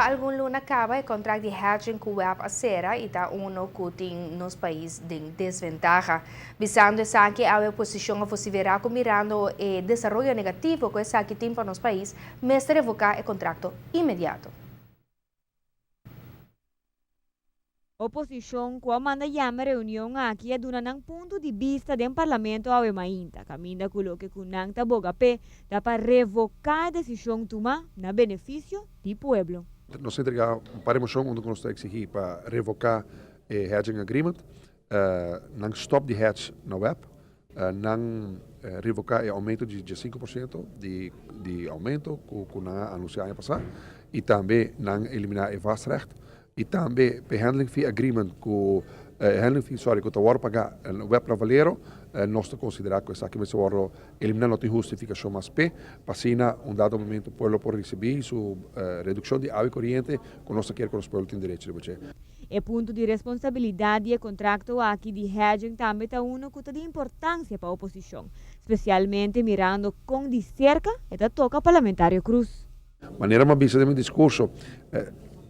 Algum luna acaba e contrato de hedging com o web a sera e tá que tem nos países de desventaja. Visando essa que a posição fosse verá com mirando o desenvolvimento negativo que essa que tem para nos países, mas revocar o contrato imediato. Oposição com a manda chama reunião aqui é dando ponto de vista do parlamento ao mainta. Caminha coloque com nang taboga pé dá para revocar a decisão tomar na benefício do povo. Nós entregamos para a moção onde nós exigir para revocar o hedging agreement, não stop de hedge na web, não revocar o aumento de 5% de aumento que não anunciado ano passado e também não eliminar o vastrecht e também o handling fee agreement que handling fee que está a pagar no web para valero, nós consideramos que essa aqui vai ser eliminar não tem justificação mais para assim dado momento o povo pode receber sua redução de água corrente que nós queremos que os povos têm direito de fazer. É ponto de responsabilidade e contrato aqui de hedging também está que de importância para a oposição, especialmente mirando com de cerca e da toca parlamentário Cruz. Maneira mais bisa de discurso,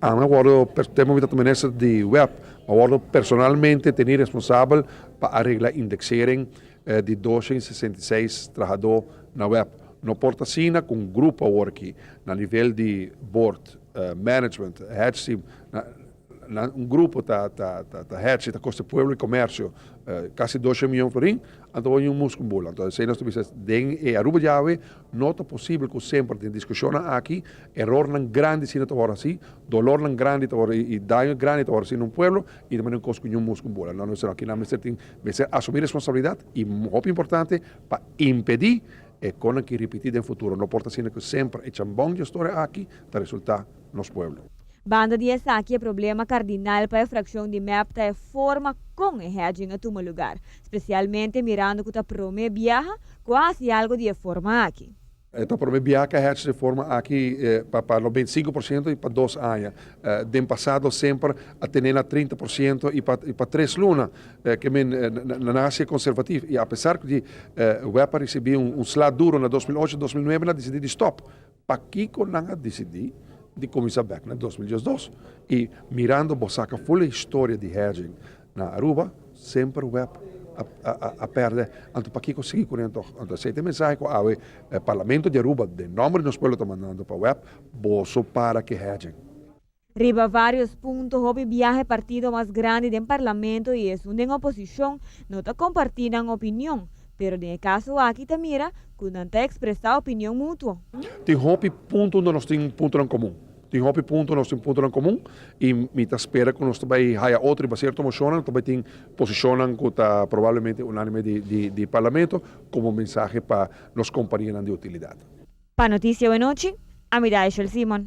agora temos que também nessa de web, agora personalmente tenho responsável para arreglar indexering de 266 trabalhadores na web. Não porta sina com grupo aqui, na nível de board, management, hedge team, um grupo tá hedge, tá costa pueblo e comércio, quase 2 milhões por ano, então um músculo bola. Então, se nós tivéssemos den Aruba jave, não é possível que sempre tem discussão aqui, erro não grande se não tá assim, dolor não grande e dano grande tá assim no pueblo e também não costa um músculo bola. Não sei aqui na mesa tem assumir responsabilidade e muito importante para impedir com que repetir no futuro. Não importa se que sempre é um bom gestor aqui, para resultar nos pueblos. Banda de essa aqui é problema cardinal para a fração de MEP é forma com o hedging a tomar lugar, especialmente mirando que a prome viaja quase algo de forma aqui. Então, para mim, viaja a hedge de forma aqui para 95% e para 2 anos. Do passado sempre a ter 30% e para 3 lunas, que na Ásia conservativa. E apesar de o EPA receber salário duro na 2008 2009, ela decidiu de stop. Para que não decidiu de começar back na 2012 e mirando a full história de hedging na Aruba, sempre o web a perde, então para que conseguir correndo, então se tem mensagem que o Parlamento de Aruba, de nome dos pueblos mandando para o web, bolso para que hedging. Riba vários pontos, houve viaje partido mais grande do Parlamento e isso em oposição não está compartilhando opinião. Pero no caso aqui mira, que não está expressar opinião mútua. Tem hobby ponto onde nós temos ponto em comum. Tem hobby ponto nós temos ponto em comum e me espera que nós também haja outro baseado como moção, também tem posicionam que está provavelmente unânime de parlamento como mensagem para nos companheiros de utilidade. Para notícia de noite, a Simon.